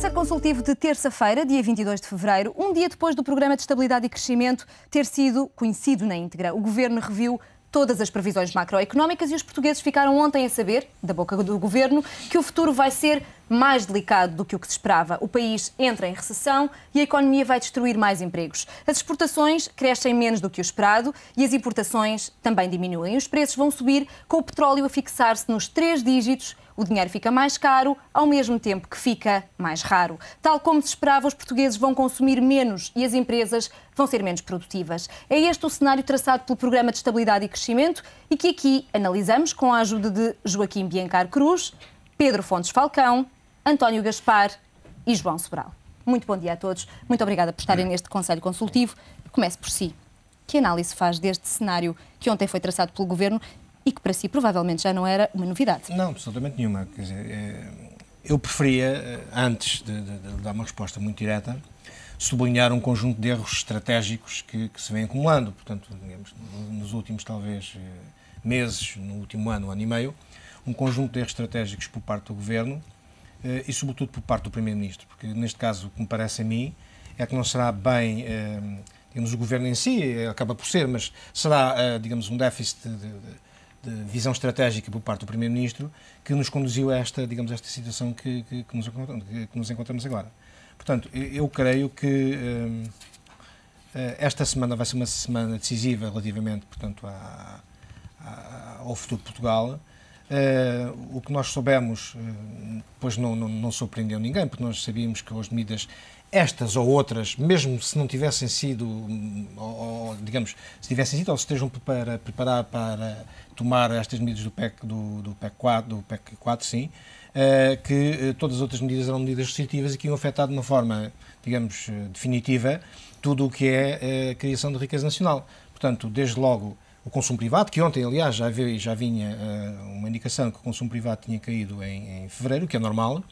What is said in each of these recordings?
Conselho Consultivo de terça-feira, dia 22 de fevereiro, um dia depois do Programa de Estabilidade e Crescimento ter sido conhecido na íntegra. O Governo reviu todas as previsões macroeconómicas e os portugueses ficaram ontem a saber, da boca do Governo, que o futuro vai ser mais delicado do que o que se esperava. O país entra em recessão e a economia vai destruir mais empregos. As exportações crescem menos do que o esperado e as importações também diminuem. Os preços vão subir, com o petróleo a fixar-se nos 3 dígitos. O dinheiro fica mais caro, ao mesmo tempo que fica mais raro. Tal como se esperava, os portugueses vão consumir menos e as empresas vão ser menos produtivas. É este o cenário traçado pelo Programa de Estabilidade e Crescimento e que aqui analisamos com a ajuda de Joaquim Biancar Cruz, Pedro Fontes Falcão, António Gaspar e João Sobral. Muito bom dia a todos. Muito obrigada por estarem neste Conselho Consultivo. Comece por si. Que análise faz deste cenário que ontem foi traçado pelo Governo e que para si provavelmente já não era uma novidade? Não, absolutamente nenhuma. Quer dizer, eu preferia, antes de dar uma resposta muito direta, sublinhar um conjunto de erros estratégicos que se vêm acumulando. Portanto, digamos, nos últimos, talvez, meses, no último ano e meio, um conjunto de erros estratégicos por parte do Governo e, sobretudo, por parte do Primeiro-Ministro. Porque, neste caso, o que me parece a mim é que não será bem, digamos, o Governo em si, acaba por ser, mas será, digamos, um déficit de visão estratégica por parte do Primeiro-Ministro que nos conduziu a esta, digamos, esta situação que nos encontramos agora. Portanto, eu creio que esta semana vai ser uma semana decisiva relativamente, portanto, ao futuro de Portugal. O que nós soubemos, depois não surpreendeu ninguém, porque nós sabíamos que as medidas, estas ou outras, mesmo se não tivessem sido, ou digamos, se tivessem sido ou se estejam a preparar para tomar estas medidas do PEC 4, sim, que todas as outras medidas eram medidas restritivas e que iam afetar de uma forma, digamos, definitiva tudo o que é a criação de riqueza nacional. Portanto, desde logo o consumo privado, que ontem, aliás, já vinha uma indicação que o consumo privado tinha caído em fevereiro, que é normal,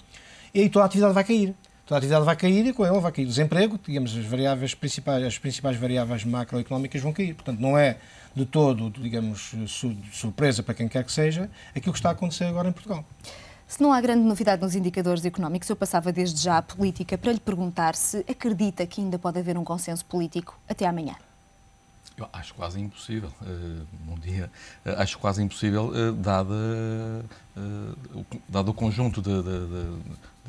e aí toda a atividade vai cair. Toda a atividade vai cair e com ela vai cair o desemprego, digamos, as principais variáveis macroeconómicas vão cair. Portanto, não é de todo, digamos, surpresa para quem quer que seja aquilo que está a acontecer agora em Portugal. Se não há grande novidade nos indicadores económicos, eu passava desde já à política para lhe perguntar se acredita que ainda pode haver um consenso político até amanhã. Eu acho quase impossível. Bom dia. Acho quase impossível, dado o conjunto de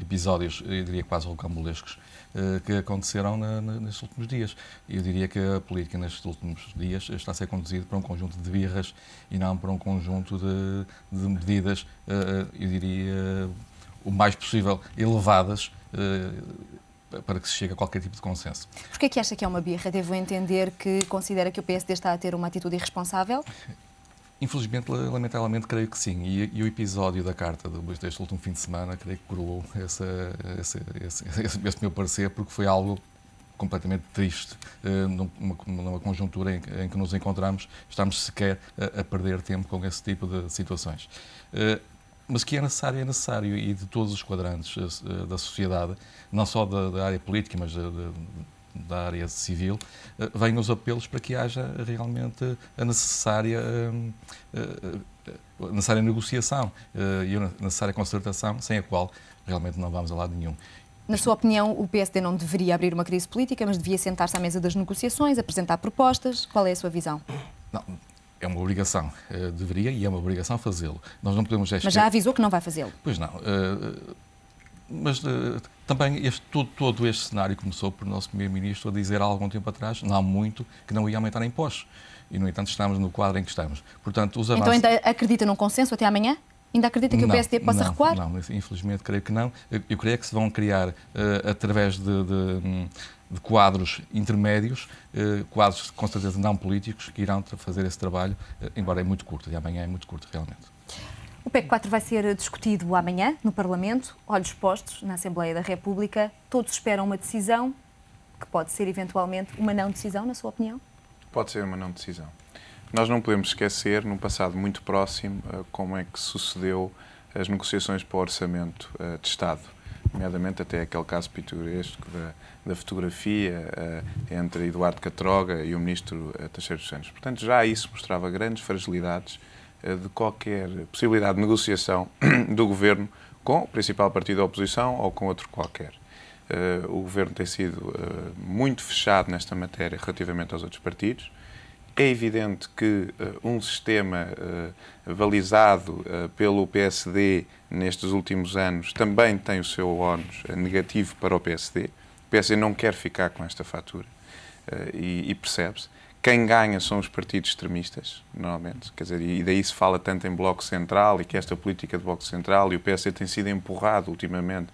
episódios, eu diria quase rocambolescos, que aconteceram nestes últimos dias. Eu diria que a política nestes últimos dias está a ser conduzida por um conjunto de birras e não por um conjunto de medidas, eu diria, o mais possível elevadas, para que se chegue a qualquer tipo de consenso. Porquê é que acha que é uma birra? Devo entender que considera que o PSD está a ter uma atitude irresponsável? Infelizmente, lamentavelmente, creio que sim. E o episódio da carta deste último fim de semana, creio que coroou esse meu parecer, porque foi algo completamente triste, numa conjuntura em que nos encontramos, estamos sequer a perder tempo com esse tipo de situações. Mas que é necessário, e de todos os quadrantes da sociedade, não só da área política, mas da área civil, vêm os apelos para que haja realmente a necessária negociação e a necessária concertação, sem a qual realmente não vamos a lado nenhum. Na sua opinião, o PSD não deveria abrir uma crise política, mas devia sentar-se à mesa das negociações, apresentar propostas? Qual é a sua visão? Não. É uma obrigação, deveria e é uma obrigação fazê-lo. Nós não podemos Mas já avisou que não vai fazê-lo? Pois não. Mas também todo este cenário começou por o nosso Primeiro-Ministro a dizer há algum tempo atrás, não há muito, que não ia aumentar impostos. E, no entanto, estamos no quadro em que estamos. Portanto, os avanços... Então ainda acredita num consenso até amanhã? Ainda acredita que o PSD possa recuar? Não, infelizmente creio que não. Eu creio que se vão criar, através de quadros intermédios, quadros com certeza não políticos, que irão fazer esse trabalho, embora é muito curto, e amanhã é muito curto, realmente. O PEC 4 vai ser discutido amanhã no Parlamento, olhos postos na Assembleia da República. Todos esperam uma decisão, que pode ser eventualmente uma não decisão, na sua opinião? Pode ser uma não decisão. Nós não podemos esquecer, num passado muito próximo, como é que sucedeu as negociações para o Orçamento de Estado, nomeadamente até aquele caso pitoresco da fotografia entre Eduardo Catroga e o Ministro Teixeira dos Santos. Portanto, já isso mostrava grandes fragilidades de qualquer possibilidade de negociação do Governo com o principal partido da oposição ou com outro qualquer. O Governo tem sido muito fechado nesta matéria relativamente aos outros partidos. É evidente que um sistema balizado pelo PSD nestes últimos anos também tem o seu ónus negativo para o PSD. O PSD não quer ficar com esta fatura e percebe-se. Quem ganha são os partidos extremistas, normalmente. Quer dizer, e daí se fala tanto em Bloco Central e que esta política de Bloco Central, e o PSD tem sido empurrado ultimamente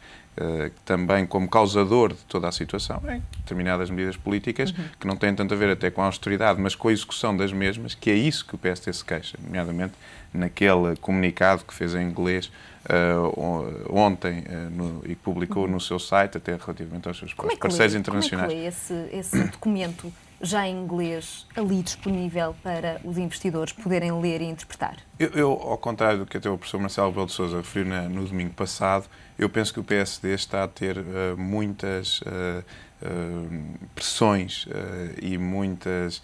também como causador de toda a situação, em determinadas medidas políticas que não têm tanto a ver até com a austeridade, mas com a execução das mesmas, que é isso que o PSD se queixa, nomeadamente naquele comunicado que fez em inglês ontem e que publicou no seu site, até relativamente aos seus parceiros internacionais. Como é que lê esse documento já em inglês ali disponível para os investidores poderem ler e interpretar? Eu, ao contrário do que até o professor Marcelo Rebelo de Sousa referiu no domingo passado, eu penso que o PSD está a ter muitas pressões e muitos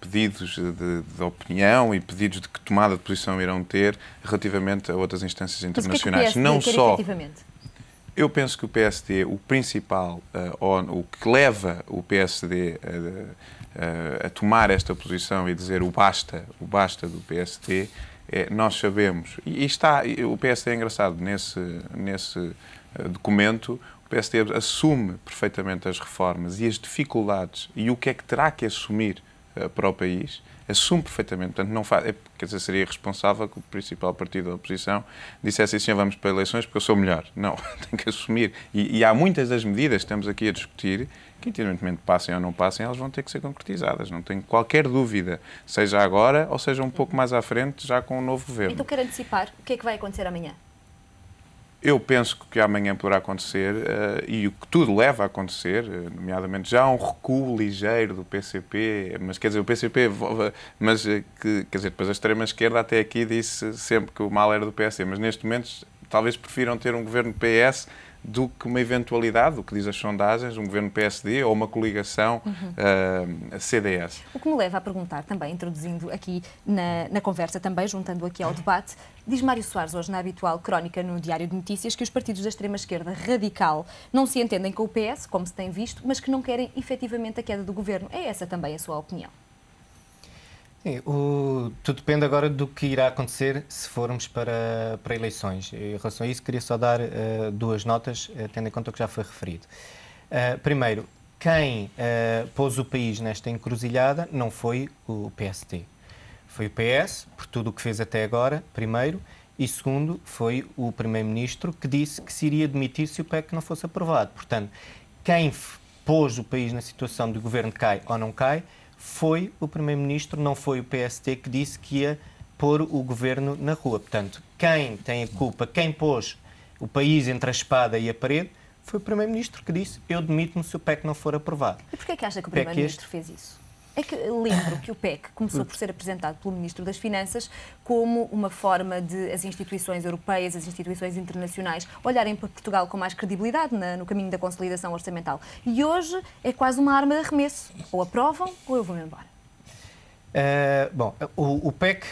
pedidos de opinião e pedidos de que tomada de posição irão ter relativamente a outras instâncias internacionais. Mas o que é que o PSD quer efetivamente? Eu penso que o PSD, o principal, o que leva o PSD a tomar esta posição e dizer o basta do PSD, nós sabemos, o PSD é engraçado, nesse documento, o PSD assume perfeitamente as reformas e as dificuldades e o que é que terá que assumir para o país, assume perfeitamente, portanto não faz, quer dizer, seria irresponsável que o principal partido da oposição dissesse assim, vamos para eleições porque eu sou melhor. Não, tem que assumir. E há muitas das medidas que estamos aqui a discutir que, independentemente passem ou não passem, elas vão ter que ser concretizadas. Não tenho qualquer dúvida, seja agora ou seja um pouco mais à frente, já com o novo governo. Então quero antecipar, o que é que vai acontecer amanhã? Eu penso que o que amanhã poderá acontecer, e o que tudo leva a acontecer, nomeadamente já há um recuo ligeiro do PCP, mas quer dizer, o PCP, mas quer dizer, depois a extrema-esquerda até aqui disse sempre que o mal era do PSD, mas neste momento talvez prefiram ter um governo PS do que uma eventualidade, o que diz as sondagens, um governo PSD ou uma coligação CDS. O que me leva a perguntar também, introduzindo aqui na conversa também, juntando aqui ao debate, diz Mário Soares hoje na habitual crónica no Diário de Notícias que os partidos da extrema-esquerda radical não se entendem com o PS, como se tem visto, mas que não querem efetivamente a queda do governo. É essa também a sua opinião? Sim, tudo depende agora do que irá acontecer se formos para eleições. Em relação a isso, queria só dar duas notas, tendo em conta o que já foi referido. Primeiro, quem pôs o país nesta encruzilhada não foi o PSD. Foi o PS, por tudo o que fez até agora, primeiro, e segundo, foi o Primeiro-Ministro que disse que se iria demitir se o PEC não fosse aprovado. Portanto, quem pôs o país na situação de o governo cai ou não cai, foi o Primeiro-Ministro, não foi o PSD que disse que ia pôr o governo na rua. Portanto, quem tem a culpa, quem pôs o país entre a espada e a parede, foi o Primeiro-Ministro que disse eu demito-me se o PEC não for aprovado. E porquê é que acha que o Primeiro-Ministro fez isso? É que lembro que o PEC começou por ser apresentado pelo Ministro das Finanças como uma forma de as instituições europeias, as instituições internacionais olharem para Portugal com mais credibilidade no caminho da consolidação orçamental. E hoje é quase uma arma de arremesso. Ou aprovam ou eu vou-me embora. Bom, o PEC,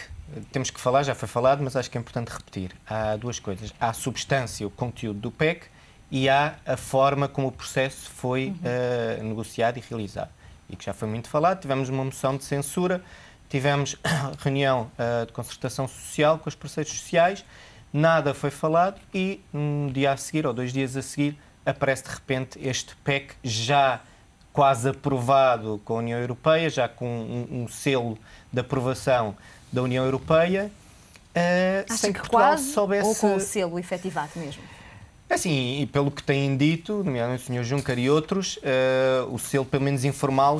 temos que falar, já foi falado, mas acho que é importante repetir. Há duas coisas. Há a substância, o conteúdo do PEC e há a forma como o processo foi negociado e realizado. E que já foi muito falado, tivemos uma moção de censura, tivemos reunião de concertação social com os parceiros sociais, nada foi falado e um dia a seguir, ou 2 dias a seguir, aparece de repente este PEC já quase aprovado com a União Europeia, já com um selo de aprovação da União Europeia, sem que Portugal quase soubesse... Ou com o selo efetivado mesmo? Assim, e pelo que têm dito, nomeadamente o Sr. Juncker e outros, o selo, pelo menos informal,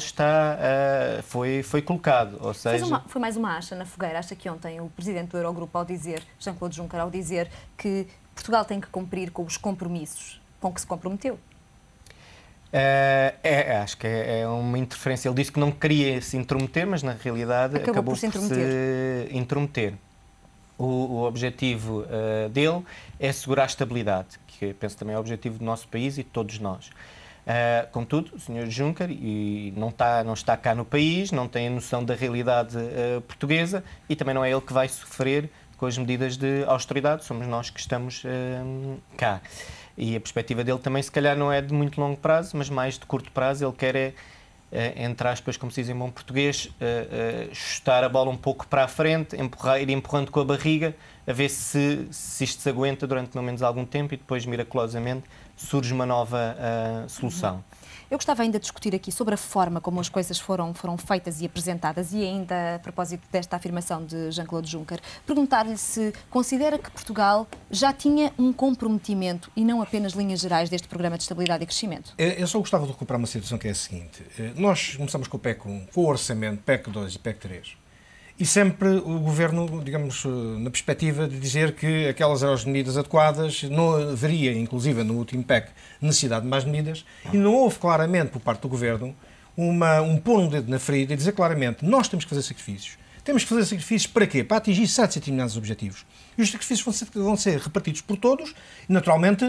foi colocado. Ou seja... Foi mais uma acha na fogueira. Acha que ontem o Presidente do Eurogrupo, ao dizer, Jean-Claude Juncker, ao dizer que Portugal tem que cumprir com os compromissos com que se comprometeu? Acho que é uma interferência. Ele disse que não queria se intrometer, mas na realidade acabou por se intrometer. O objetivo dele é assegurar a estabilidade, que penso também é o objetivo do nosso país e de todos nós. Contudo, o Sr. Juncker não está cá no país, não tem a noção da realidade portuguesa e também não é ele que vai sofrer com as medidas de austeridade, somos nós que estamos cá. E a perspectiva dele também, se calhar, não é de muito longo prazo, mas mais de curto prazo. Ele quer entre aspas, como se diz em bom português, chutar a bola um pouco para a frente, ir empurrando com a barriga, a ver se isto se aguenta durante pelo menos algum tempo e depois, miraculosamente, surge uma nova solução. Eu gostava ainda de discutir aqui sobre a forma como as coisas foram feitas e apresentadas, e ainda a propósito desta afirmação de Jean-Claude Juncker, perguntar-lhe se considera que Portugal já tinha um comprometimento e não apenas linhas gerais deste Programa de Estabilidade e Crescimento. Eu só gostava de recuperar uma situação que é a seguinte. Nós começamos com o PEC 1, com o Orçamento, PEC 2 e PEC 3. E sempre o Governo, digamos, na perspectiva de dizer que aquelas eram as medidas adequadas, não haveria, inclusive no último PEC, necessidade de mais medidas, e não houve claramente, por parte do Governo, pôr um dedo na ferida e dizer claramente, nós temos que fazer sacrifícios. Temos que fazer sacrifícios para quê? Para atingir certos e determinados objetivos. E os sacrifícios vão ser repartidos por todos, e naturalmente,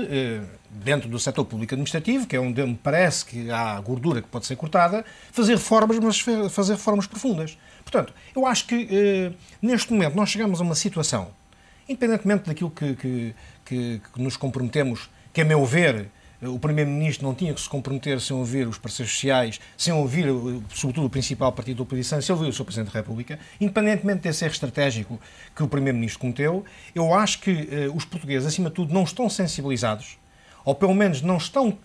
dentro do setor público administrativo, que é onde me parece que há gordura que pode ser cortada, fazer reformas, mas fazer reformas profundas. Portanto, eu acho que neste momento nós chegamos a uma situação, independentemente daquilo que nos comprometemos, que a meu ver, o Primeiro-Ministro não tinha que se comprometer sem ouvir os parceiros sociais, sem ouvir, sobretudo, o principal partido da oposição, sem ouvir o Sr. Presidente da República, independentemente desse erro estratégico que o Primeiro-Ministro cometeu, eu acho que os portugueses, acima de tudo, não estão sensibilizados, ou pelo menos não estão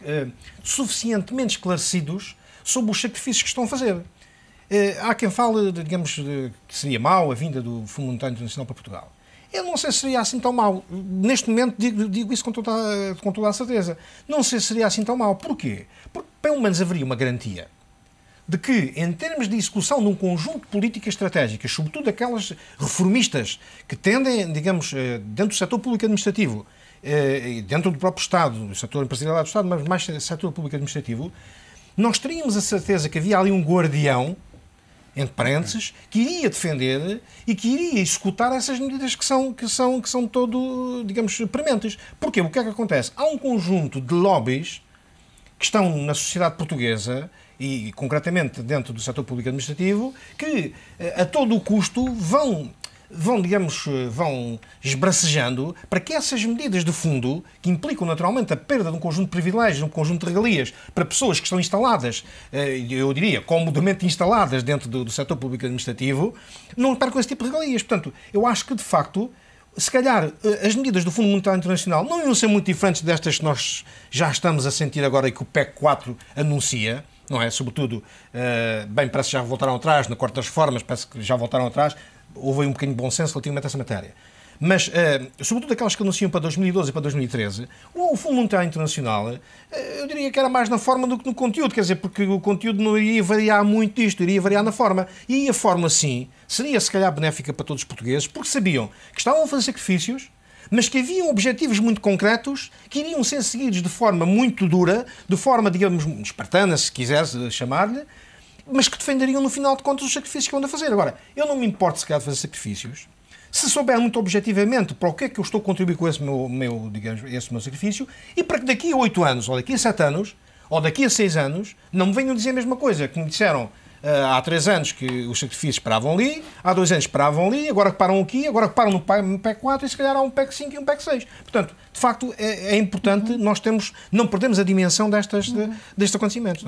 suficientemente esclarecidos sobre os sacrifícios que estão a fazer. Há quem fale, digamos, que seria mau a vinda do Fundo Monetário Internacional para Portugal. Eu não sei se seria assim tão mau. Neste momento digo isso com toda a certeza. Não sei se seria assim tão mau. Porquê? Porque pelo menos haveria uma garantia de que, em termos de execução de um conjunto de políticas estratégicas, sobretudo aquelas reformistas que tendem, digamos, dentro do setor público administrativo, dentro do próprio Estado, do setor empresarial do Estado, mas mais setor público administrativo, nós teríamos a certeza que havia ali um guardião, entre parênteses, que iria defender e que iria executar essas medidas que são todo, digamos, prementes. Porquê? O que é que acontece? Há um conjunto de lobbies que estão na sociedade portuguesa e, concretamente, dentro do setor público administrativo, que, a todo o custo, vão esbracejando para que essas medidas de fundo, que implicam naturalmente a perda de um conjunto de privilégios, de um conjunto de regalias para pessoas que estão instaladas, eu diria, comodamente instaladas dentro do setor público administrativo, não percam esse tipo de regalias. Portanto, eu acho que, de facto, se calhar as medidas do Fundo Monetário Internacional não iam ser muito diferentes destas que nós já estamos a sentir agora e que o PEC 4 anuncia, não é? Sobretudo, parece que já voltaram atrás, na Corte das Reformas, parece que já voltaram atrás. Houve aí um bocadinho de bom senso relativamente a essa matéria. Mas, sobretudo aquelas que anunciam para 2012 e para 2013, o Fundo Monetário Internacional, eu diria que era mais na forma do que no conteúdo, quer dizer, porque o conteúdo não iria variar muito disto, iria variar na forma. E a forma, sim, seria se calhar benéfica para todos os portugueses, porque sabiam que estavam a fazer sacrifícios, mas que haviam objetivos muito concretos que iriam ser seguidos de forma muito dura, de forma, digamos, espartana, se quiser chamar-lhe, mas que defenderiam, no final de contas, os sacrifícios que vão a fazer. Agora, eu não me importo, se calhar, de fazer sacrifícios, se souber muito objetivamente para o que é que eu estou a contribuir com esse meu sacrifício, e para que daqui a 8 anos, ou daqui a 7 anos, ou daqui a 6 anos, não me venham dizer a mesma coisa que me disseram há 3 anos que os sacrifícios paravam ali, há 2 anos paravam ali, agora que param aqui, agora que param no PEC 4 e se calhar há um PEC 5 e um PEC 6. Portanto, de facto, é importante nós não perdermos a dimensão destes acontecimentos. Não é?